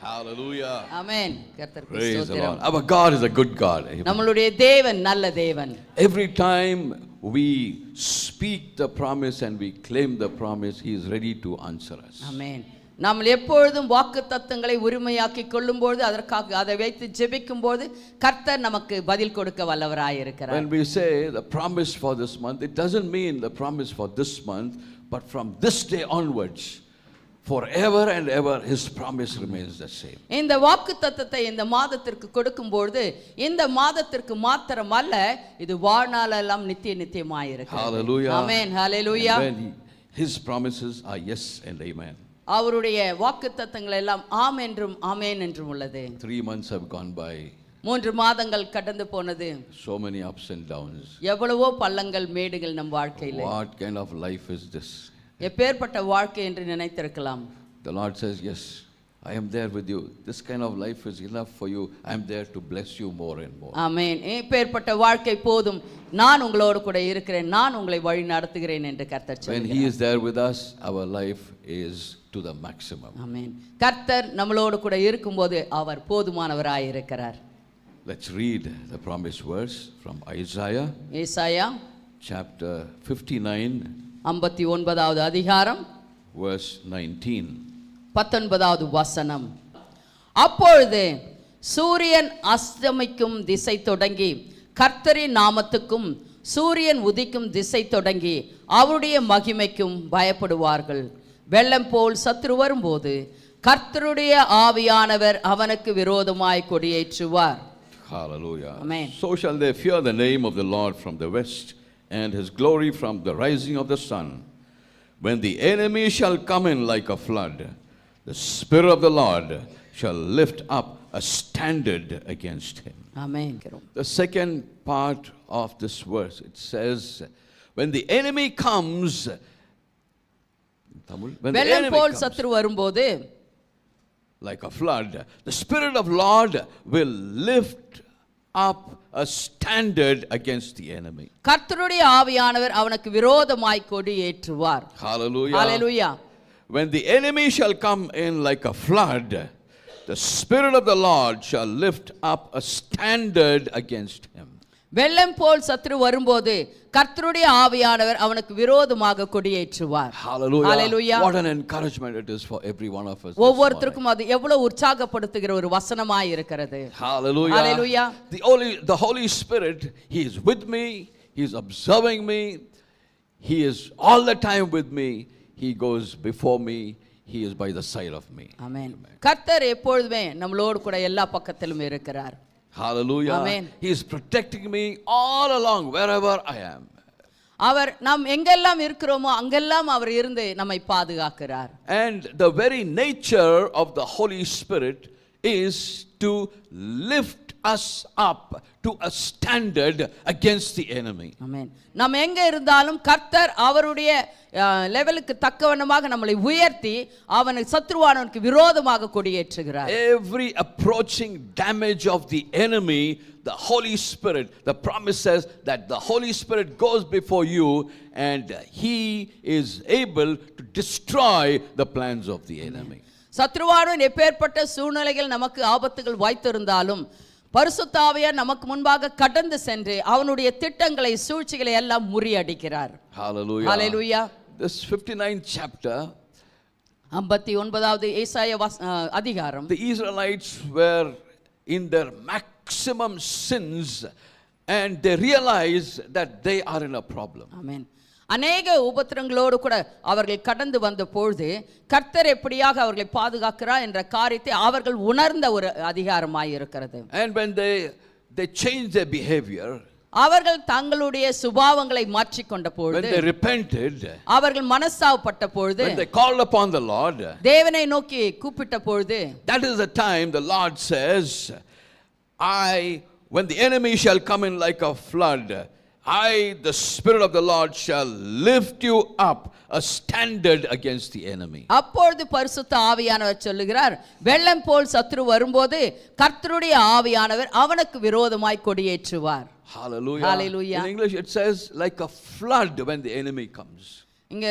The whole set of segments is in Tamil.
Hallelujah. Amen. Praise the Lord. Our God is a good God. நம்மளுடைய தேவன் நல்ல தேவன். Every time we speak the promise and we claim the promise, He is ready to answer us. Amen. நாம் எப்பொழுதும் வாக்குத்தத்தங்களை உரிமையாக்கிக் கொள்ளும்போது அதற்காக அதை வைத்து ஜெபிக்கும்போது கர்த்தர் நமக்கு பதில் கொடுக்க வல்லவராய் இருக்கிறார். When we say the promise for this month, it doesn't mean the promise for this month, but from this day onwards, forever and ever His promise remains the same. இந்த வாக்குத்தத்தத்தை இந்த மாதத்திற்கு கொடுக்கும்போது இந்த மாதத்திற்கு மாத்திரம் அல்ல, இது வாழ்நாளெல்லாம் நித்தியமாய் இருக்கிறது. Hallelujah. Amen. Hallelujah. His promises are yes and amen. அவருடைய வாக்குத்தத்தங்கள் எல்லாம் ஆம் என்றும் ஆமென் என்றும் உள்ளது. 3 months have gone by. 3 மாதங்கள் கடந்து போனது. So many ups and downs. எவ்வளவோ பள்ளங்கள் மேடுகள் நம் வாழ்க்கையிலே. What kind of life is this? எப்பேற்பட்ட வாழ்க்கை என்று நினைத்திருக்கலாம். The Lord says, yes, I am there with you. This kind of life is enough for you. I am there to bless you more and more. ஆமென். எப்பேற்பட்ட வாழ்க்கை போதும், நான் உங்களோடு கூட இருக்கிறேன், நான் உங்களை வழி நடத்துகிறேன் என்று கர்த்தர் சொல்கிறார். When He is there with us, our life is to the maximum. ஆமென். கர்த்தர் நம்மளோடு கூட இருக்கும்போது அவர் போதுமானவராய் இருக்கிறார். Let's read the promised verse from Isaiah. ஏசாயா chapter 59 59வது அதிகாரம் verse 19. 19வது வசனம். அப்பொழுது சூரியன் அஸ்தமிக்கும் திசை தொடங்கி கர்த்தரின் நாமத்துக்கும் சூரியன் உதிக்கும் திசை தொடங்கி அவருடைய மகிமைக்கும் பயப்படுவார்கள். வெள்ளம் போல் சத்துரு வரும்போது கர்த்தருடைய ஆவியானவர் அவனுக்கு விரோதமாய் கொடியேற்றுவார். Hallelujah. Amen. So shall they fear the name of the Lord from the west, and His glory from the rising of the sun. When the enemy shall come in like a flood, the Spirit of the Lord shall lift up a standard against him. Amen. The second part of this verse, it says, when the enemy comes, வெள்ளம் போல் சத்துரு வரும்போது like a flood, the Spirit of Lord will lift up a standard against the enemy. கர்த்தருடைய ஆவியானவர் அவனுக்கு விரோதமாய் கொடியேற்றுவார். Hallelujah. Hallelujah. When the enemy shall come in like a flood, the Spirit of the Lord shall lift up a standard against him. வெள்ளம் போல் சத்துரு வரும்போது கர்த்தருடைய ஆவியானவர் அவனுக்கு விரோதமாக கொடியேற்றுவார். Hallelujah. Hallelujah. What an encouragement it is for every one of us. ஒவ்வொருத்தருக்கும் அது எவ்வளவு உற்சாகப்படுத்துகிற ஒரு வசனமாய் இருக்கிறது. Hallelujah. Hallelujah. The Holy Spirit, He is with me, He is observing me, He is all the time with me, He goes before me, He is by the side of me. Amen. கர்த்தர் எப்பொழுதுமே நம்மளோடு கூட எல்லா பக்கத்திலும் இருக்கிறார். Hallelujah. Amen. He is protecting me all along wherever I am. அவர் நாம் எங்கெல்லாம் இருக்கிறோமோ அங்கெல்லாம் அவர் இருந்து நம்மை பாதுகாக்கிறார். And the very nature of the Holy Spirit is to lift us up to a standard against the enemy. Amen. நாம் எங்க இருந்தாலும் கர்த்தர் அவருடைய லெவலுக்கு தக்கவண்ணமாக நம்மளை உயர்த்தி அவனை சத்ருவானவனுக்கு விரோதமாக கொடியேற்றுகிறார். Every approaching damage of the enemy, the Holy Spirit, the promise says that the Holy Spirit goes before you and He is able to destroy the plans of the enemy. சத்ருவானவன் எப்பேற்பட்ட சூழ்நிலைகள் நமக்கு ஆபத்துகள் வாய்த்திருந்தாலும் பரிசுத்த ஆவியார் நமக்கு முன்பாக கடந்து சென்று அவனுடைய திட்டங்களை சூழ்ச்சிகளை எல்லாம் முறியடிக்கிறார். Hallelujah. Hallelujah. This 59th chapter, 59வது ஏசாயா அதிகாரம். the Israelites were in their maximum sins and they realized that they are in a problem. Amen. அநேக உபத்திரங்களோடு கூட அவர்கள் கடந்து வந்த பொழுது கர்த்தர் எப்படியாக அவர்களை பாதுகாக்கிறார் என்ற காரியத்தை அவர்கள் உணர்ந்த ஒரு அதிகாரமாய் இருக்கிறது. And when they changed their behavior, அவர்கள் தங்களுடைய சுபாவங்களை மாற்றிக்கொண்ட பொழுது, when they repented, அவர்கள் மனஸ்தாபப்பட்ட பொழுது, when they called upon the Lord, தேவனை நோக்கி கூப்பிட்ட பொழுது, that is the time the Lord says, when the enemy shall come in like a flood, the Spirit of the Lord shall lift you up a standard against the enemy. அப்பொழுது பரிசுத்த ஆவியானவர் சொல்லுகிறார், வெள்ளம் போல் சத்துரு வரும்போது கர்த்தருடைய ஆவியானவர் அவனுக்கு விரோதமாய் கொடியேற்றுவார். Hallelujah. Hallelujah. In English it says like a flood when the enemy comes. இங்க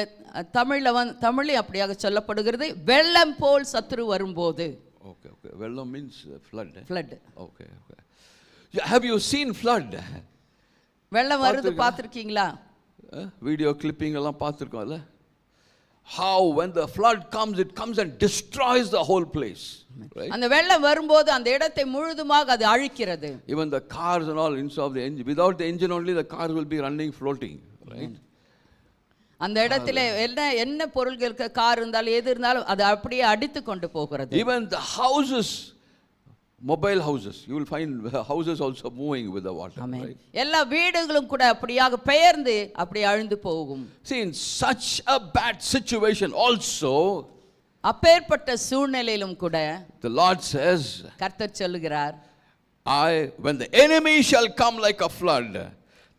தமிழ்ல அப்படியாக சொல்லப்படுகிறது, வெள்ளம் போல் சத்துரு வரும்போது. Okay. Velam means flood. flood. Okay. Yeah, have you seen flood? வெள்ளம் வருது பார்த்திருக்கீங்களா? Video clipping எல்லாம் பார்த்திருக்கோம்ல. How when the flood comes, it comes and destroys the whole place. Right? அந்த வெள்ளம் வரும்போது அந்த இடத்தை முழுதுமாக அது அழிக்கிறது. Even the cars and all, instead of the engine, without the engine only, the cars will be running, floating. Right? அந்த இடத்துல என்ன பொருள்கள் கார் இருந்தாலும் எது இருந்தாலும் அது அப்படியே அடித்து கொண்டு போகிறது. Even the houses, mobile houses, you will find houses also moving with the water. Right? எல்லா வீடுகளும் கூட அப்படியாக பெயர்ந்து அப்படியே அழிந்து போகும். See, in such a bad situation also, அப்பேற்பட்ட சூழ்நிலையிலும் கூட the Lord says, கர்த்தர் சொல்லுகிறார், when the enemy shall come like a flood,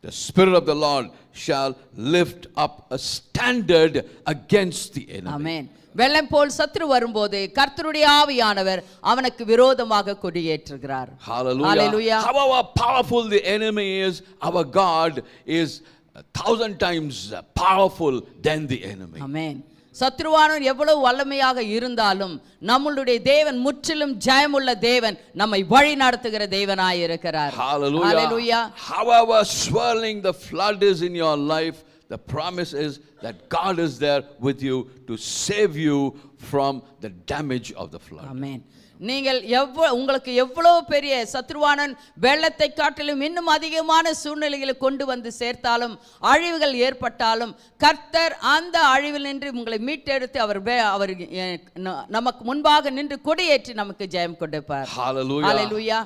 the Spirit of the Lord shall lift up a standard against the enemy. Amen. வெள்ளம் போல் சத்துரு வரும்போது கர்த்தருடைய ஆவியானவர் அவனுக்கு விரோதமாக கொடியேற்றுகிறார். Hallelujah. However powerful the enemy is, our God is 1,000 times powerful than the enemy. Amen. சத்ருவானவன் எவ்வளவு வல்லமையாக இருந்தாலும் நம்மளுடைய தேவன் முற்றிலும் ஜெயமுள்ள தேவன், நம்மை வழி நடத்துகிற தேவனாய் இருக்கிறார். Hallelujah. However swirling the flood is in your life, the promise is that God is there with you to save you from the damage of the flood. Amen. நீங்கள் உங்களுக்கு எவ்வளவு பெரிய சத்ருவானன் வெள்ளத்தை காட்டிலும் இன்னும் அதிகமான சூழ்நிலைகளை கொண்டு வந்து சேர்த்தாலும் அழிவுகள் ஏற்பட்டாலும் கர்த்தர் அந்த அழிவில் நின்று உங்களை மீட்டெடுத்து அவர் நமக்கு முன்பாக நின்று கொடியேற்றி நமக்கு ஜெயம் கொடுப்பார். Hallelujah.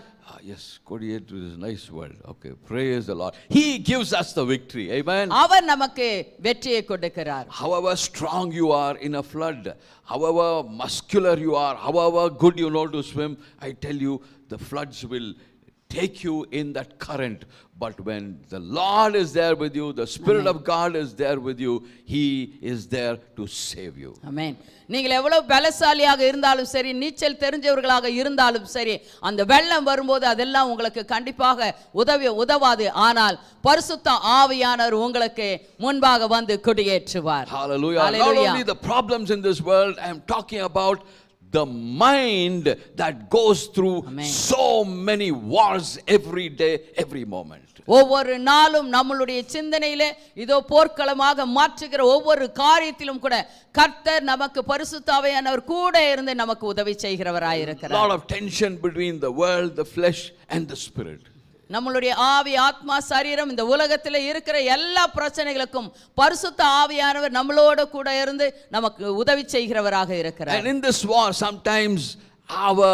Yes, கொடியேற்று is a nice word. Okay, praise the Lord. He gives us the victory. Amen. அவர் நமக்கு வெற்றியை கொடுக்கிறார். However strong you are in a flood, however muscular you are, however good you know to swim, I tell you, the floods will take you in that current. But when the Lord is there with you, the Spirit of God is there with you, He is there to save you. Amen. நீங்கள் எவ்வளவு பலசாலியாக இருந்தாலும் சரி, நீச்சல் தெரிஞ்சவர்களாக இருந்தாலும் சரி, அந்த வெள்ளம் வரும்போது அதெல்லாம் உங்களுக்கு கண்டிப்பாக உதவாது. ஆனால் பரிசுத்த ஆவியானவர் உங்களுக்கு முன்பாக வந்து கொடியேற்றுவார். Hallelujah. Not only the problems in this world, I am talking about the mind that goes through so many wars every day, every moment. ஒவ்வொரு நாளும் நம்மளுடைய சிந்தனையிலே இதோ போர்க்களமாக மாற்றுகிற ஒவ்வொரு காரியத்திலும் கூட கர்த்தர் நமக்கு பரிசுத்த ஆவியானவர் கூட இருந்து நமக்கு உதவி செய்கிறவராய் இருக்கிறார். Lot of tension between the world, the flesh and the spirit. நம்மளுடைய ஆவி, ஆத்மா, சரீரம், இந்த உலகத்தில் இருக்கிற எல்லா பிரச்சனைகளுக்கும் பரிசுத்த ஆவியானவர் நம்மளோட கூட இருந்து நமக்கு உதவி செய்கிறவராக இருக்கிறார். And in this war sometimes our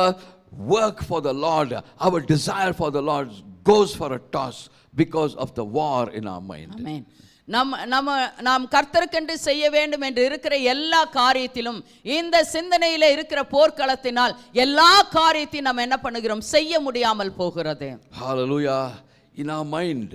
work for the Lord, our desire for the Lord goes for a toss because of the war in our mind. Amen. நாம் கர்த்தருக்கென்று செய்ய வேண்டும் என்று இருக்கிற எல்லா காரியத்திலும் இந்த சிந்தனையில இருக்கிற போர்க்களத்தினால் எல்லா காரியத்தையும் நாம் என்ன பண்ணுகிறோம், செய்ய முடியாமல் போகிறது. Hallelujah. In our mind,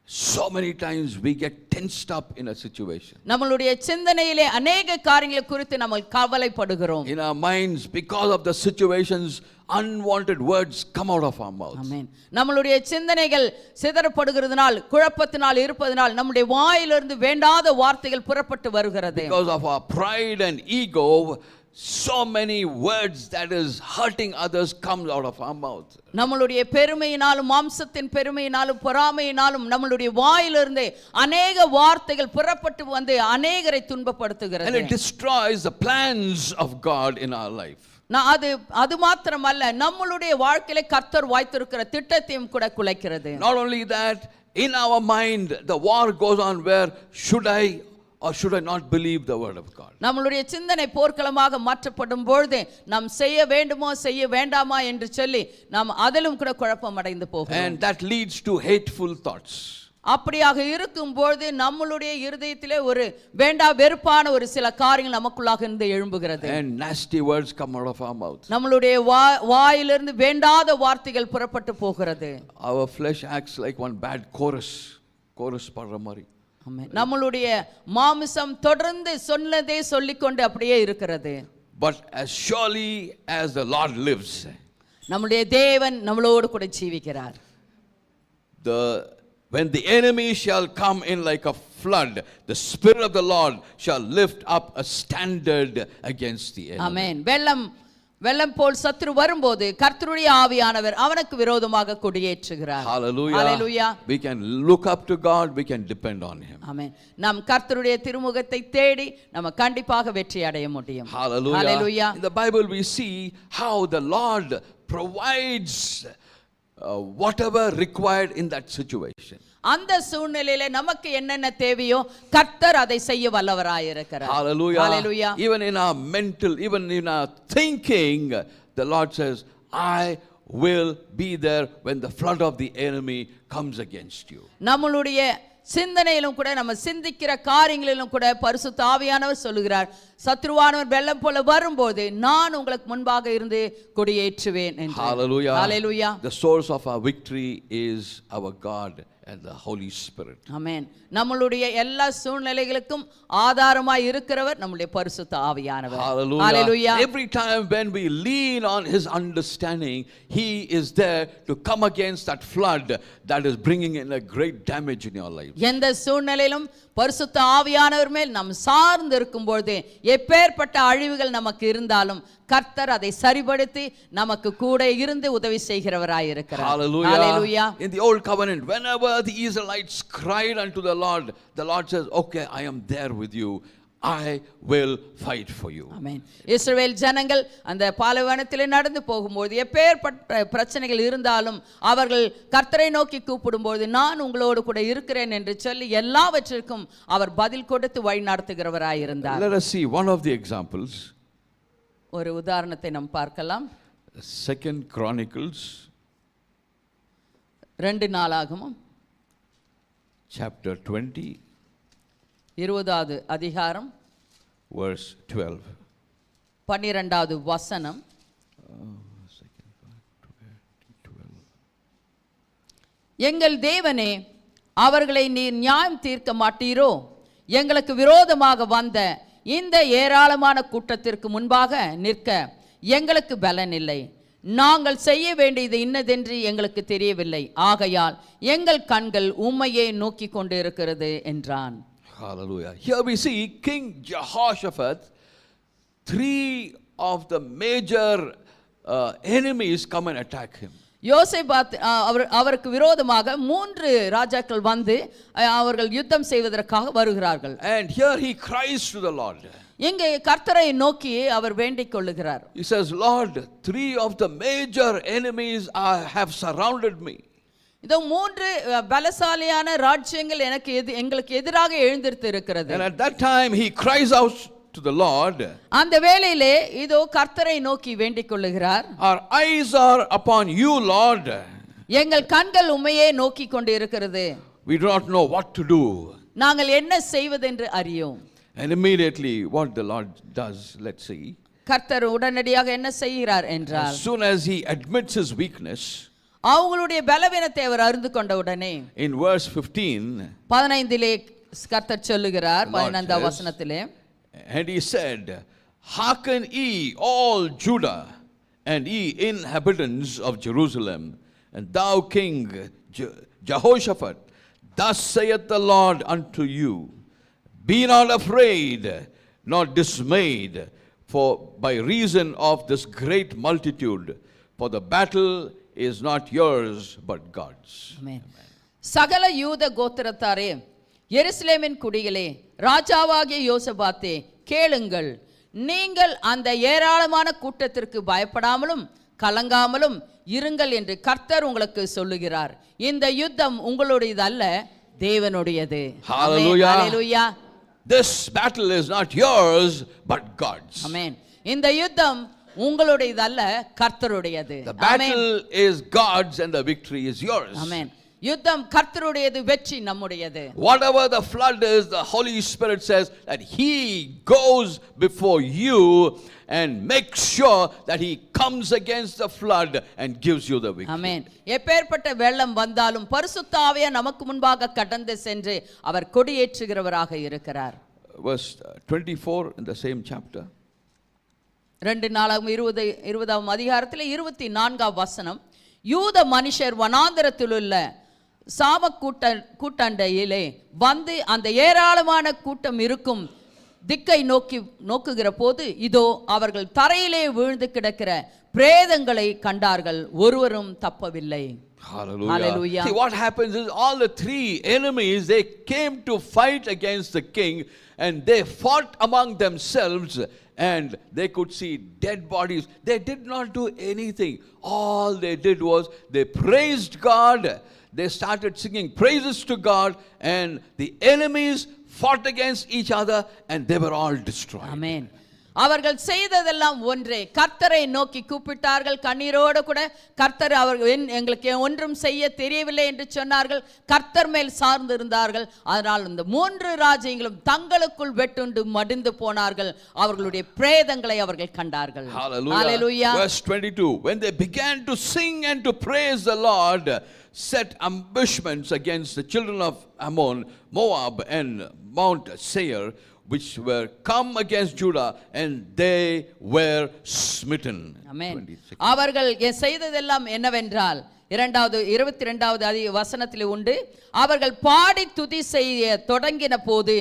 so many times we get tensed up in a situation. நம்மளுடைய சிந்தனையிலே अनेक காரியங்களை குறித்து நம்ம கவலைப்படுகிறோம். In our minds, because of the situations, unwanted words come out of our mouths. Amen. நம்மளுடைய சிந்தனைகள் சிதறப்படுகிறதுனால், குழப்பத்தினால் இருப்பதனால் நம்முடைய வாயிலிருந்து வேண்டாத வார்த்தைகள் புறப்பட்டு வருகிறது. Because of our pride and ego, so many words that is hurting others comes out of our mouth. நம்மளுடைய பெருமையினாலும், மாம்சத்தின் பெருமையினாலும், பொறாமையினாலும் நம்மளுடைய வாயிலிருந்து अनेक வார்த்தைகள் புறப்பட்டு வந்து अनेகரை துன்பப்படுத்துகிறது. And it destroys the plans of God in our life. அது மாத்திரமல்ல, நம்மளுடைய வாழ்க்கையில கர்த்தர் வைத்திருக்கிற திட்டத்தையும் கூட குலைக்கிறது. Not only that, in our mind the war goes on where should I or should I not believe the word of God. நம்மளுடைய சிந்தனை போர்க்களமாக மாற்றப்படும் பொழுது நாம் செய்ய வேண்டுமோ செய்ய வேண்டாமா என்று சொல்லி நாம் அதிலும் கூட குழப்பம் அடைந்து போகிறோம். And that leads to hateful thoughts. அப்படியாக இருக்கும்போது நம்மளுடைய இருதயத்திலே ஒரு வேண்டா வெறுப்பான ஒரு சில காரியங்கள் நமக்குள்ளாக இருந்து எழும்புகிறது. And nasty words come out of our mouth. நம்மளுடைய வாயிலிருந்து வேண்டாத வார்த்தைகள் புறப்பட்டு போகிறது. Our flesh acts like one bad chorus பாடுற மாதிரி. நம்மளுடைய மாமிசம் தொடர்ந்து சொன்னதே சொல்லிக்கொண்டு அப்படியே இருக்கிறது. But as surely as the Lord lives, நம்முடைய தேவன் நம்மளோடு கூட ஜீவிக்கிறார். When the enemy shall come in like a flood, the Spirit of the Lord shall lift up a standard against the enemy. Amen. வெள்ளம் வெள்ளம் போல் சத்துரு வரும்போது கர்த்தருடைய ஆவியானவர் அவனுக்கு விரோதமாக கொடியேற்றுகிறார். Hallelujah. Hallelujah. We can look up to God, we can depend on him. ஆமென். நாம் கர்த்தருடைய திருமுகத்தை தேடி நம்ம கண்டிப்பாக வெற்றி அடைய முடியும். Hallelujah. Hallelujah. In the Bible we see how the Lord provides whatever required in that situation. அந்த சூழ்நிலையில நமக்கு என்னென்ன தேவையோ கர்த்தர் அதை செய்ய வல்லவராய் இருக்கிறார். Hallelujah. Hallelujah. Even in our mental, even in our thinking, the Lord says, I will be there when the flood of the enemy comes against you. நம்மளுடைய சிந்தனையிலும் கூட நம்ம சிந்திக்கிற காரியங்களிலும் கூட பரிசுத்த ஆவியானவர் சொல்லுகிறார், சத்ருவானவர் வெள்ளம் போல வரும்போது நான் உங்களுக்கு முன்பாக இருந்து கொடியேற்றுவேன் என்று. Hallelujah. Hallelujah. The source of our victory is our God and the Holy Spirit. ஆமென். நம்மளுடைய எல்லா சூழ்நிலைகளுக்கும் ஆதாரமாய் இருக்கிறவர் நம்முடைய பரிசுத்த ஆவியானவர். Hallelujah. Hallelujah. Every time when we lean on his understanding, he is there to come against that flood that is bringing in a great damage in your life. எந்த சூழ்நிலையிலும் பரிசுத்த ஆவியானவர் மேல் நாம் சார்ந்து இருக்கும்போது எப்பேற்பட்ட அழிவுகள் நமக்கு இருந்தாலும் கர்த்தர் அதை சரிபடுத்தி நமக்கு கூட இருந்து உதவி செய்கிறவராய் இருக்கிறார். Hallelujah. Hallelujah. In the old covenant, whenever the Israelites cried unto the Lord says, okay, I am there with you. I will fight for you. ஆமென். இஸ்ரவேல் ஜனங்கள் அந்த பாலைவனத்திலே நடந்து போகும்போது எப்பேற்பட்ட பிரச்சனைகள் இருந்தாலும் அவர்கள் கர்த்தரை நோக்கி கூப்பிடும்போது நான் உங்களோடு கூட இருக்கிறேன் என்று சொல்லி எல்லாவற்றிற்கும் அவர் பதில் கொடுத்து வழி நடத்துகிறவராய் இருந்தார். Let us see one of the examples. ஒரு உதாரணத்தை நாம் பார்க்கலாம். 2 Chronicles 2 நாளாகமம் chapter 20 20வது அதிகாரம் verse 12. 12வது வசனம். எங்கள் தேவனே, அவர்களை நீர் நியாயம் தீர்க்க மாட்டீரோ? எங்களுக்கு விரோதமாக வந்த இந்த ஏராளமான கூட்டத்திற்கு முன்பாக நிற்க எங்களுக்கு பலன் இல்லை. நாங்கள் செய்ய வேண்டியது இன்னதென்று எங்களுக்கு தெரியவில்லை. ஆகையால் எங்கள் கண்கள் உம்மையே நோக்கி கொண்டு இருக்கிறது என்றான். Hallelujah. Here we see King Jehoshaphat, 3 of the major enemies come and attack him. யோசேபாத் அவருக்கு விரோதமாக 3 ராஜாக்கள் வந்து அவர்கள் யுத்தம் செய்வதற்காக வருகிறார்கள். And here he cries to the Lord. இங்கே கர்த்தரை நோக்கி அவர் வேண்டிக் கொள்ளுகிறார். He says, Lord, 3 of the major enemies have surrounded me. இதோ 3 பலசாலியான ராஜ்யங்கள் எங்களுக்கு எதிராக எழுந்திருத்து இருக்கிறது. And at that time he cries out to the Lord. அந்த வேளையிலே இதோ கர்த்தரை நோக்கி வேண்டிக் கொள்ளுகிறார். Our eyes are upon you, Lord. எங்கள் கண்கள் உம்மையே நோக்கி கொண்டு இருக்கிறது. We do not know what to do. நாங்கள் என்ன செய்வதென்று அறியோம். And immediately what the Lord does, let's see. கர்த்தர் உடனடியாக என்ன செய்கிறார் என்றால், As soon as he admits his weakness, அவங்களுடைய பலவீனத்தை அவர் அறிந்து கொண்ட உடனே in verse 15, 15லே கர்த்தர் சொல்லுகிறார். 15வது வசனத்திலே, and he said, hearken ye all Judah and ye inhabitants of Jerusalem, and thou King Jehoshaphat, thus saith the Lord unto you, be not afraid nor dismayed for by reason of this great multitude, for the battle is not yours but God's. Amen. சகல யூத கோத்திரத்தாரே, எருசலேமின் குடிகளே, ராஜாவாகிய யோசபாத்தே, கேளுங்கள். நீங்கள் அந்த ஏராளமான கூட்டத்திற்கு பயப்படாமலும் கலங்காமலும் இருங்கள் என்று கர்த்தர் உங்களுக்கு சொல்லுகிறார். இந்த யுத்தம் உங்களுடையது அல்ல, தேவனுடையது. Hallelujah. Hallelujah. This battle is not yours but God's. Amen. இந்த யுத்தம் உங்களுடையது அல்ல, கர்த்தருடையது. The battle is God's and the victory is yours. Amen. யுத்தம் கர்த்தருடையது, வெற்றி நம்முடையது. Whatever the flood is, the Holy Spirit says that he goes before you and makes sure that he comes against the flood and gives you the victory. Amen. எப்பேற்பட்ட வெள்ளம் வந்தாலும் பரிசுத்த ஆவியானவர் நமக்கு முன்பாக கடந்து சென்று அவர் கொடியேற்றுகிறவராக இருக்கிறார். Verse 24 in the same chapter. 2 நாளாகமம் 20வது அதிகாரத்தில் 24வது வசனம். யூத மனுஷர் வனாந்தரத்திலுள்ள சாம கூட்டண்டையிலே வந்து அந்த ஏராளமான கூட்டம் இருக்கும் திக்கை நோக்குகிற போது இதோ அவர்கள் தரையிலே விழுந்து கிடக்கிற பிரேதங்களை கண்டார்கள், ஒருவரும் தப்பவில்லை. Hallelujah. Hallelujah. See, what happens is all the three enemies, they came to fight against the king, and they fought among themselves, and they could see dead bodies. They did not do anything. All they did was they praised God. They started singing praises to God, and the enemies fought against each other, and they were all destroyed. Amen. அவர்கள் செய்ததெல்லாம் ஒன்றே, கர்த்தரை நோக்கி கூப்பிட்டார்கள். கண்ணீரோடு கூட கர்த்தர் அவர்கள் எங்களுக்கு ஒன்றும் செய்ய தெரியவில்லை என்று சொன்னார்கள். கர்த்தர் மேல் சார்ந்து இருந்தார்கள். அதனால் இந்த மூன்று ராஜ்யங்களும் தங்களுக்குள் வெட்டுண்டு மடிந்து போனார்கள். அவர்களுடைய பிரேதங்களை அவர்கள் கண்டார்கள். Hallelujah. Hallelujah. Verse 22, when they began to sing and to praise the Lord, set ambushments against the children of Ammon, Moab, and Mount Seir, which were come against Judah, and they were smitten. Amen. அவர்கள் செய்ததெல்லாம் என்னவென்றால் 22வது வசனத்தில் உண்டு, அவர்கள் பாடி துதி செய்ய தொடங்கின போது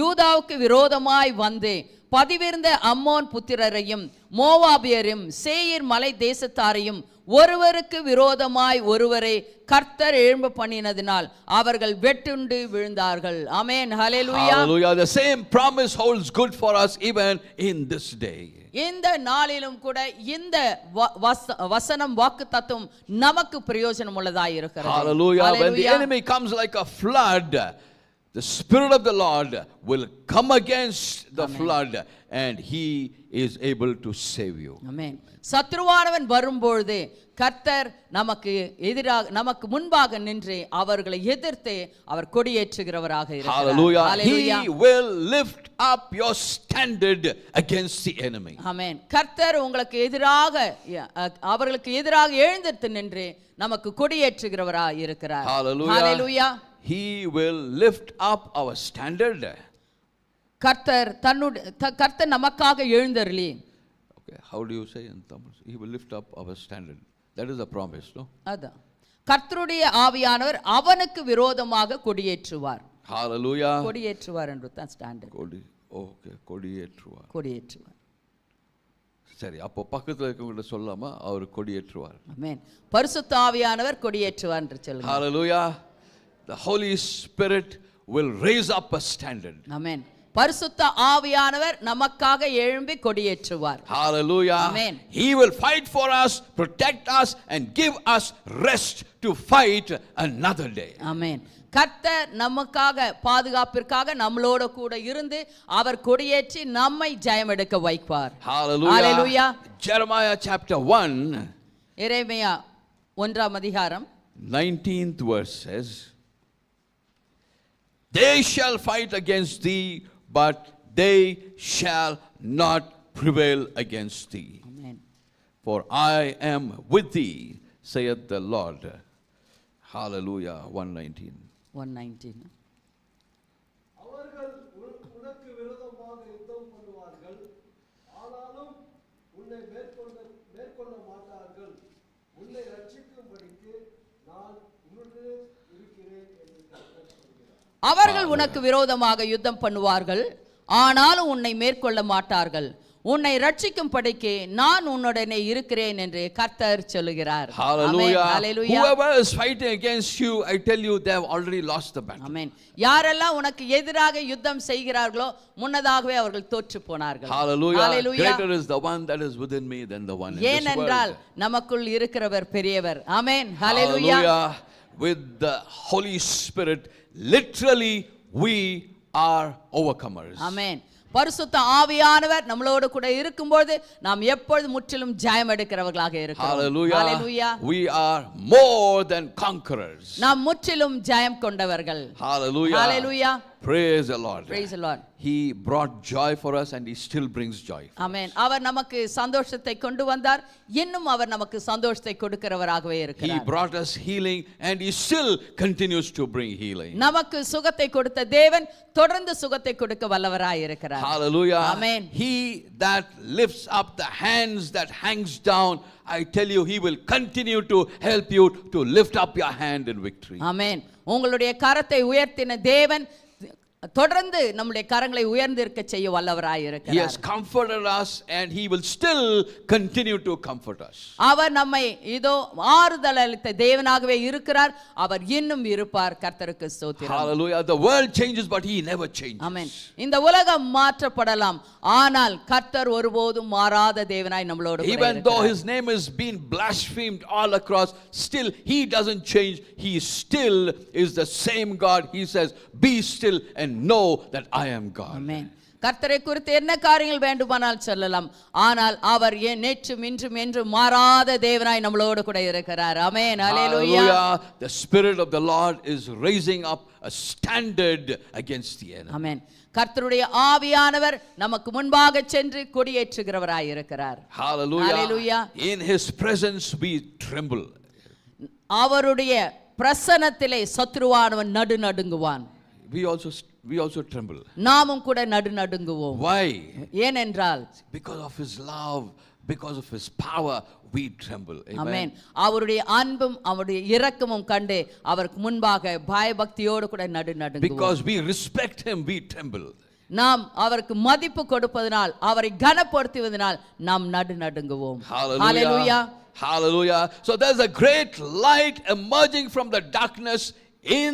யூதாவுக்கு விரோதமாய் வந்து பதிவிருந்த அம்மோன் புத்திரரையும் மோவாபியரையும் சேயீர் மலை தேசத்தாரையும் ஒருவருக்கு விரோதமாய் ஒருவரை கர்த்தர் எழும்ப பண்ணினதினால் அவர்கள் வெட்டுண்டு விழுந்தார்கள். ஆமென். ஹல்லேலூயா. Hallelujah. The same promise holds good for us even in this day. இந்த நாளிலும் கூட இந்த வசனம் வாக்குத்தத்தம் நமக்கு பிரயோஜனம் உள்ளதாய் இருக்கிறது. Hallelujah. When the enemy comes like a flood, the Spirit of the Lord will come against the flood, and He is able to save you. Amen. சத்ருவானவன் வரும்பொழுது கர்த்தர் நமக்கு முன்பாக நின்று அவர்களை எதிர்த்து அவர் கொடியேற்றுகிறவராக இருக்கிறார். Hallelujah. He will lift up your standard against the enemy. Amen. கர்த்தர் உங்களுக்கு எதிராக அவர்களுக்கு எதிராக எழுந்திருத்து நின்று நமக்கு கொடியேற்றுகிறவராக இருக்கிறார். Hallelujah. Hallelujah. He will lift up our standard. கர்த்தர் நமக்காக எழுந்தருளி. Okay, how do you say in Tamil? He will lift up our standard. That is a promise, no? அதான். கர்த்தருடைய ஆவியானவர் அவனுக்கு விரோதமாக கொடியேற்றுவார். Hallelujah. கொடியேற்றுவார் என்று தான் ஸ்டாண்டர்ட். Okay, கொடியேற்றுவார். கொடியேற்றுவார். சரி, அப்போ பக்கத்துல இருக்கவங்க சொல்லாமா அவர் கொடியேற்றுவார். ஆமென். பரிசுத்த ஆவியானவர் கொடியேற்றுவார் என்று சொல்லுங்க. Hallelujah. The Holy Spirit will raise up a standard. ஆமென். பரிசுத்த ஆவியானவர் நமக்காக எழும்பி கொடியேற்றுவார். Hallelujah. Amen. He will fight for us, protect us, and give us rest to fight another day. ஆமென். கர்த்தர் நமக்காக பாதுகாப்பிற்காக நம்மளோட கூட இருந்து அவர் கொடியேற்றி நம்மை ஜெயம் எடுக்க வைப்பார். Hallelujah. Hallelujah. Jeremiah chapter 1, எரேமியா 1ஆம் அதிகாரம் 19th verse says, they shall fight against thee, but they shall not prevail against thee. Amen. For I am with thee, saith the Lord. Hallelujah. 119. 119. அவர்கள் உனக்கு விரோதமாக யுத்தம் பண்ணுவார்கள், ஆனாலும் உன்னை மேற்கொள்ள மாட்டார்கள். உன்னை ரட்சிக்கும்படிக்கு நான் உன்னுடனே இருக்கிறேன் என்று கர்த்தர் சொல்கிறார். அவர்கள் உனக்கு விரோதமாக யுத்தம் பண்ணுவார்கள், ஆனாலும் உன்னை மேற்கொள்ள மாட்டார்கள். உன்னை ரட்சிக்கும்படிக்கு நான் உன்னுடனே இருக்கிறேன் என்று கர்த்தர் சொல்லுகிறார். Hallelujah. Hallelujah. Whoever is fighting against you, I tell you, they have already lost the battle. ஆமென். யாரெல்லாம் உனக்கு எதிராக யுத்தம் செய்கிறார்களோ முன்னதாகவே அவர்கள் தோற்று போனார்கள். Hallelujah. Hallelujah. Greater is the one that is within me than the one in this world. ஏனென்றால் நமக்குள் இருக்கிறவர் பெரியவர். ஆமென். Hallelujah. Hallelujah. With the Holy Spirit, literally we are overcomers. ஆமென். பரிசுத்த ஆவியானவர் நம்மளோடு கூட இருக்கும்போது நாம் எப்பொழுது முற்றிலும் ஜெயம் எடுக்கிறவர்களாக இருக்கிறோம். Hallelujah. Hallelujah. We are more than conquerors. நாம் முற்றிலும் ஜெயம் கொண்டவர்கள். Hallelujah. Hallelujah. Praise the Lord. Praise the Lord. He brought joy for us and he still brings joy. ஆமென். அவர் நமக்கு சந்தோஷத்தை கொண்டு வந்தார், இன்னும் அவர் நமக்கு சந்தோஷத்தை கொடுக்கிறவராகவே He இருக்கிறார். brought us healing and he still continues to bring healing. நமக்கு சுகத்தை கொடுத்த தேவன் தொடர்ந்து சுகத்தை கொடுக்க வல்லவராய் இருக்கிறார். Hallelujah. Amen. He that lifts up the hands that hangs down, I tell you, he will continue to help you to lift up your hand in victory. ஆமென். உங்களுடைய கரத்தை உயர்த்தின தேவன் தொடர்ந்து நம்முடைய கரங்களை உயர்ந்திருக்க செய்ய வல்லவராய் He has இருக்கிறார். comforted us and He will still continue to comfort us. அவர் நம்மை இதோ ஆறுதல் அளித்த தேவனாகவே இருக்கிறார். அவர் இன்னும் இருப்பார். கர்த்தருக்கு ஸ்தோத்திரம். Hallelujah. The world changes but He never changes. ஆமென். இந்த உலகம் மாற்றப்படலாம், ஆனால் கர்த்தர் ஒருபோதும் மாறாத தேவனாய் நம்மளோடு கூட Even though இருக்கிறார். His name is being blasphemed all across, still He doesn't change. He still is the same God. He says, be still and know that I am God. ஆமென். கர்த்தரை குறித்து என்ன காரியங்கள் வேண்டுமானால் சொல்லலாம், ஆனால் அவர் நேற்றும் இன்றும் என்றும் மாறாத தேவனாய் நம்மளோடு கூட இருக்கிறார். ஆமென். ஹல்லேலூயா. Hallelujah. The Spirit of the Lord is raising up a standard against the enemy. ஆமென். கர்த்தருடைய ஆவியானவர் நமக்கு முன்பாக சென்று கொடியேற்றுகிறவராய் இருக்கிறார். Hallelujah. Hallelujah. In His presence we tremble. அவருடைய பிரசன்னத்திலே சத்துருவானவன் நடுநடுங்குவான். We also tremble. நாமும் கூட நடுநடுங்குவோம். Why? ஏனென்றால் Because of His love, because of His power, we tremble. ஆமென். அவருடைய அன்பும் அவருடைய இரக்கமும் கண்டு அவருக்கு முன்பாக பயபக்தியோடு கூட நடுநடுங்குவோம். Because we respect Him, we tremble. நாம் அவருக்கு மதிப்பு கொடுப்பதனால், அவரை கனப்படுத்துவதனால் நாம் நடுநடுங்குவோம். Hallelujah. Hallelujah. So there's a great light emerging from the darkness. In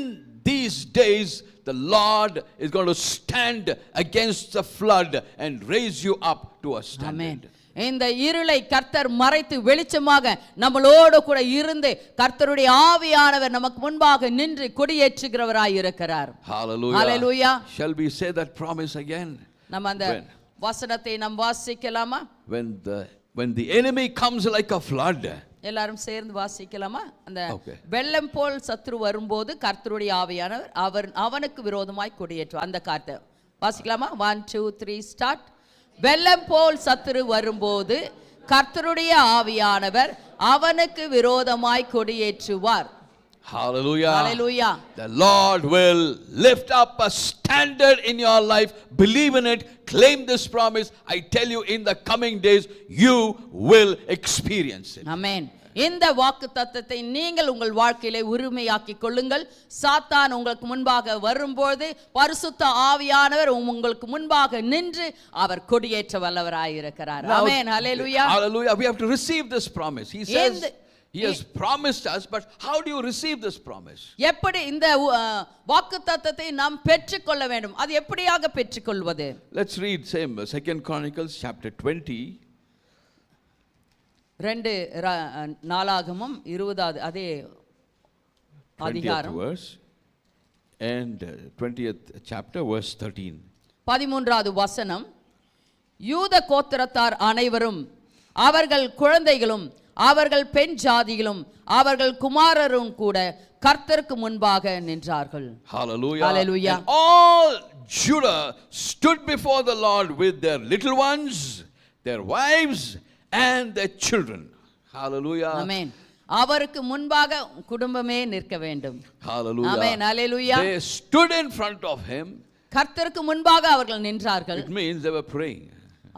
these days the Lord is going to stand against the flood and raise you up to a standard. இந்த இருளை கர்த்தர் மறைத்து வெளிச்சமாக நம்மளோடு கூட இருந்து கர்த்தருடைய ஆவியானவர் நமக்கு முன்பாக நின்று கொடியேற்றுகிறவராய் இருக்கிறார். Hallelujah. Hallelujah. Shall we say that promise again? நம்ம அந்த வசனத்தை நாம் வாசிக்கலாமா? When the enemy comes like a flood. எல்லாரும் சேர்ந்து வாசிக்கலாமா? அந்த Okay. வெள்ளம் போல் சத்துரு வரும்போது கர்த்தருடைய ஆவியானவர் அவனுக்கு விரோதமாய் கொடியேற்றுவார். அந்த காரியத்தை வாசிக்கலாமா? 1 2 3 ஸ்டார்ட். வெள்ளம் போல் சத்துரு வரும்போது கர்த்தருடைய ஆவியானவர் அவனுக்கு விரோதமாய் கொடியேற்றுவார். Hallelujah. Hallelujah. The Lord will lift up a standard in your life. Believe in it. Claim this promise. I tell you, in the coming days, you will experience it. Amen. இந்த வாக்குத்தத்தத்தை நீங்கள் உங்கள் வாழ்க்கையிலே உரிமையாக்கிக் கொள்ளுங்கள். சாத்தான் உங்களுக்கு முன்பாக வரும்போது பரிசுத்த ஆவியானவர் உங்களுக்கு முன்பாக நின்று அவர் கொடியேற்ற வல்லவராய் இருக்கிறார். ஆமென். ஹல்லேலூயா. Hallelujah. We have to receive this promise. He says He has promised us, but how do you receive this promise? எப்படி இந்த வாக்குத்தத்தத்தை நாம் பெற்றுக்கொள்ள வேண்டும்? அது எப்படியாக பெற்றுக்கொள்வது? Let's read same 2 Chronicles chapter 20. 2 நாளாகமம் 20வது அதே அதிகாரம் verse and 20th chapter verse 13. 13வது வசனம். யூத கோத்திரத்தார் அனைவரும் அவர்கள் குழந்தைகளும் அவர்கள் பெண் ஜாதிகளும் அவர்கள் குமாரரும் கூட கர்த்தருக்கு முன்பாக நின்றார்கள். Hallelujah. Hallelujah. And all Judah stood before the Lord with their little ones, their wives and their children. Hallelujah. Amen. அவருக்கு முன்பாக குடும்பமே நிற்க வேண்டும். Hallelujah. Amen. Hallelujah. They stood in front of him. கர்த்தருக்கு முன்பாக அவர்கள் நின்றார்கள். It means they were praying.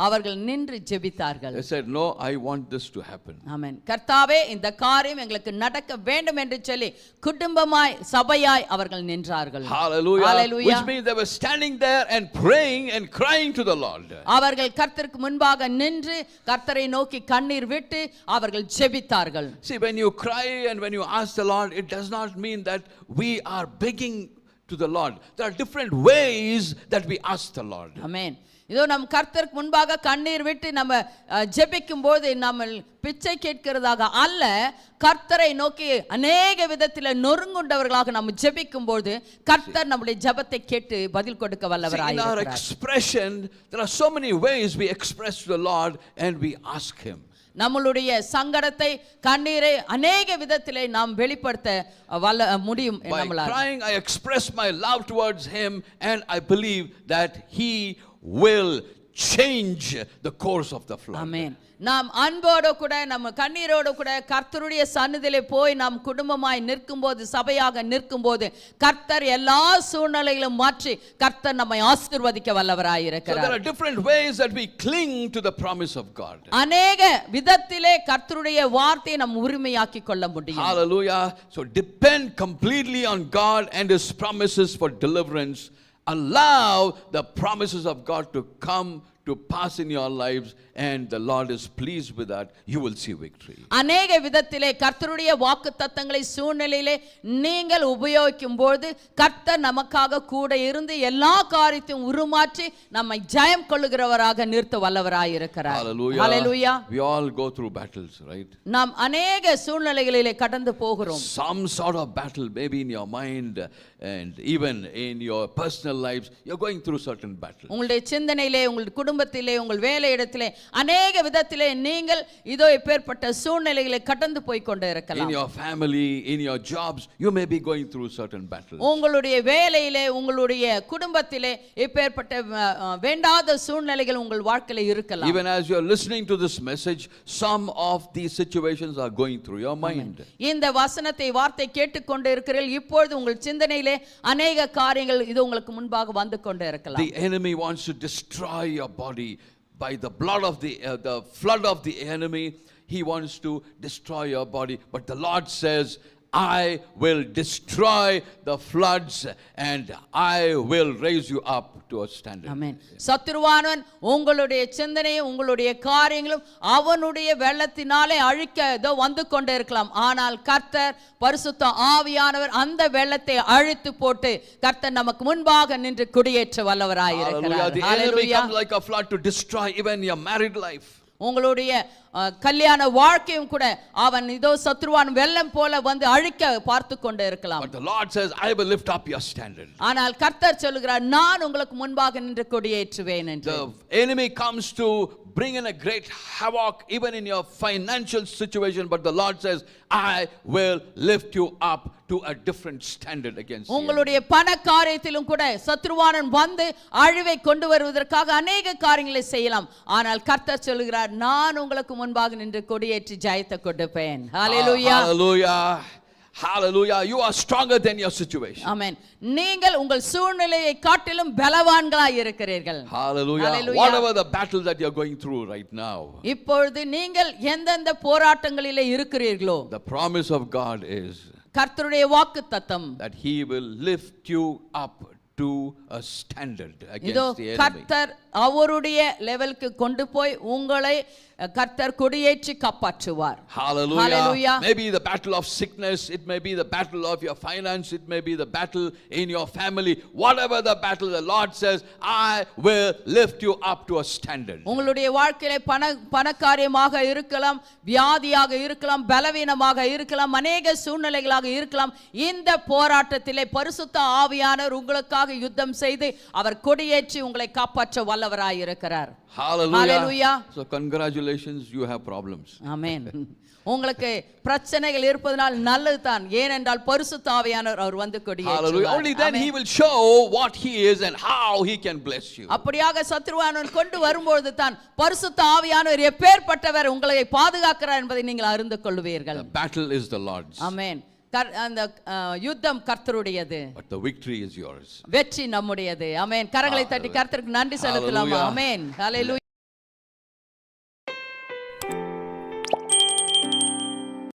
அவர்கள் நின்று ஜெபித்தார்கள். They said, no, I want this to happen. ஆமென். கர்த்தாவே இந்த காரியம் எங்களுக்கு நடக்க வேண்டும் என்று சொல்லி குடும்பமாய் சபையாய் அவர்கள் நின்றார்கள். Hallelujah. Hallelujah. Which means they were standing there and praying and crying to the Lord. அவர்கள் கர்த்தருக்கு முன்பாக நின்று கர்த்தரை நோக்கி கண்ணீர் விட்டு அவர்கள் ஜெபித்தார்கள். See, when you cry and when you ask the Lord, it does not mean that we are begging to the Lord. There are different ways that we ask the Lord. ஆமென். இதோ நம் கர்த்தருக்கு முன்பாக கண்ணீர் விட்டு நம்ம ஜெபிக்கும் போது நம்ம பிச்சை கேட்கிறதாக அல்ல, கர்த்தரை நோக்கி அநேக விதத்தில் நொறுங்குண்டவர்களாக நம்ம ஜெபிக்கும் போது கர்த்தர் நம்முடைய ஜெபத்தை கேட்டு பதில் கொடுக்க வல்லவராய் இருக்கிறார். In our expression, there are so many ways we express to the Lord and we ask Him. நம்மளுடைய சங்கடத்தை கண்ணீரை அநேக விதத்திலே நாம் வெளிப்படுத்த முடியும். By crying, I express my love towards Him and I believe that He will change the course of the flood. ஆமென். நாம் அன்போடு கூட நம்ம கண்ணீரோடு கூட கர்த்தருடைய சந்நிதியிலே போய் நாம் குடும்பமாய் நிற்கும்போது சபையாக நிற்கும்போது கர்த்தர் எல்லா சூழ்நிலைகளும் மாற்றி கர்த்தர் நம்மை ஆசீர்வதிக்க வல்லவராய் இருக்கிறார். So there are different ways that we cling to the promise of God. அநேக விதத்திலே கர்த்தருடைய வார்த்தையை நாம் உரிமையாக்கிக் கொள்ள முடியும். Hallelujah. So depend completely on God and His promises for deliverance allow the promises of God to come to pass in your lives, and the Lord is pleased with that, you will see victory. அநேக விதத்திலே கர்த்தருடைய வாக்குத்தத்தங்களை சூழ்நிலையிலே நீங்கள் உபயோகிக்கும் போது கர்த்தர் நமக்காக கூட இருந்து எல்லா காரியத்தையும் உருமாற்றி நம்மை ஜெயம் கொள்ளுகிறவராக நிறுத்த வல்லவராய் இருக்கிறார். Hallelujah. Hallelujah. We all go through battles, right? நாம் அநேக சூழ்நிலைகளிலே கடந்து போகிறோம். Some sort of battle, maybe in your mind and even in your personal lives, you're going through certain battles. உங்களுடைய சிந்தனையிலே, உங்கள் குடும்பத்திலே, உங்கள் வேலையிடத்திலே அநேக விதத்திலே நீங்கள் இதோ இப்பேற்பட்ட சூழ்நிலைகளை கடந்து போய் கொண்டு இருக்கலாம். In your family, in your jobs, you may be going through certain battles. உங்களுடைய வேலையிலே, உங்களுடைய குடும்பத்திலே இப்பேற்பட்ட வேண்டாத சூழ்நிலைகள் உங்கள் வாழ்க்கையில இருக்கலாம். Even as you are listening to this message, some of these situations are going through your mind. இந்த வசனத்தை வார்த்தை கேட்டுக்கொண்டு இருக்கிறீர்கள். இப்பொழுது உங்கள் சிந்தனையிலே அநேக காரியங்கள் இது உங்களுக்கு முன்பாக வந்து கொண்டு இருக்கலாம். The enemy wants to destroy your body by the blood of the flood of the enemy. He wants to destroy your body, but the Lord says, I will destroy the floods and I will raise you up to a standard. Amen. சத்துருவானவன் உங்களுடைய சிந்தனையும் உங்களுடைய காரியங்களும் அவனுடைய வெள்ளத்தினாலே அழிக்க ஏதோ வந்து கொண்டே இருக்கலாம். ஆனால் கர்த்தர் பரிசுத்த ஆவியானவர் அந்த வெள்ளத்தை அழித்து போட்டு கர்த்தர் நமக்கு முன்பாக நின்று குடியேற்ற வல்லவராய் இருக்கிறார். The enemy comes like a flood to destroy even your married life. உங்களுடைய கல்யாண வாழ்க்கையும் கூட அவன் இதோ சத்ருவான் வெள்ளம் போல வந்து அழிக்க பார்த்து கொண்டே இருக்கலாம். But the Lord says, I will lift up your standard. ஆனால் கர்த்தர் சொல்கிறார், நான் உங்களுக்கு முன்பாக நின்று கொடியேற்றுவேன் என்று. The enemy comes to bring in a great havoc even in your financial situation, but the Lord says, I will lift you up to a different standard against you. உங்களுடைய பண காரியத்திலும் கூட சத்ருவானன் வந்து அழிவை கொண்டு வருவதற்காக அநேக காரியங்களை செய்யலாம். ஆனால் கர்த்தர் சொல்கிறார், நான் உங்களுக்கு முன்பாக நின்று கொடியேற்றி ஜெயத்தை கொடுப்பேன். ஹalleluya. Hallelujah. Hallelujah. You are stronger than your situation. Amen. நீங்கள் உங்கள் சூழ்நிலையை காட்டிலும் பலவான்களாய் இருக்கிறீர்கள். Hallelujah. Whatever the battle that you are going through right now, இப்பொழுது நீங்கள் எந்தெந்த போராட்டங்களிலே இருக்கிறீர்களோ, the promise of God is கர்த்தருடைய வாக்குத்தத்தம் that he will lift you up to a standard இதோ against the enemy. கர்த்தர் அவருடைய லெவலுக்கு கொண்டு போய் உங்களை கர்த்தர் கொடியேற்றி காப்பாற்றுவார். Hallelujah. Hallelujah. Maybe the battle of sickness, it may be the battle of your finance, it may be the battle in your family. Whatever the battle, the Lord says, I will lift you up to a standard. உங்களுடைய வாழ்க்கையிலே பணக்காரியமாக இருக்கலாம், வியாதியாக இருக்கலாம், பலவீனமாக இருக்கலாம், அநேக சூழ்நிலைகளாக இருக்கலாம். இந்த போராட்டத்திலே பரிசுத்த ஆவியானவர் உங்களுக்காக யுத்தம் செய்து அவர் கொடியேற்றி உங்களை காப்பாற்ற வல்லவராய் இருக்கிறார். Hallelujah. Hallelujah. So congratulations, you have problems. ஆமென். உங்களுக்கு பிரச்சனைகள் இருப்பதனால் நல்லதுதான். ஏனென்றால் பரிசுத்த ஆவியானவர் அவர் வந்து கொடியேற்றுவார். Hallelujah. Only then he will show what he is and how he can bless you. அப்படியாக சத்ருவானவன் கொண்டு வரும்போது தான் பரிசுத்த ஆவியானவர் எப்பேற்பட்டவர் உங்களை பாதுகாக்கிறார் என்பதை நீங்கள் அறிந்து கொள்வீர்கள். The battle is the Lord's. ஆமென். அந்த யுத்தம் கர்த்தருடையது, but the victory is yours. வெற்றி நம்முடையது. ஆமென். கரங்களை தட்டி கர்த்தருக்கு நன்றி செலுத்தலாமா? ஆமென். ஹalleluya.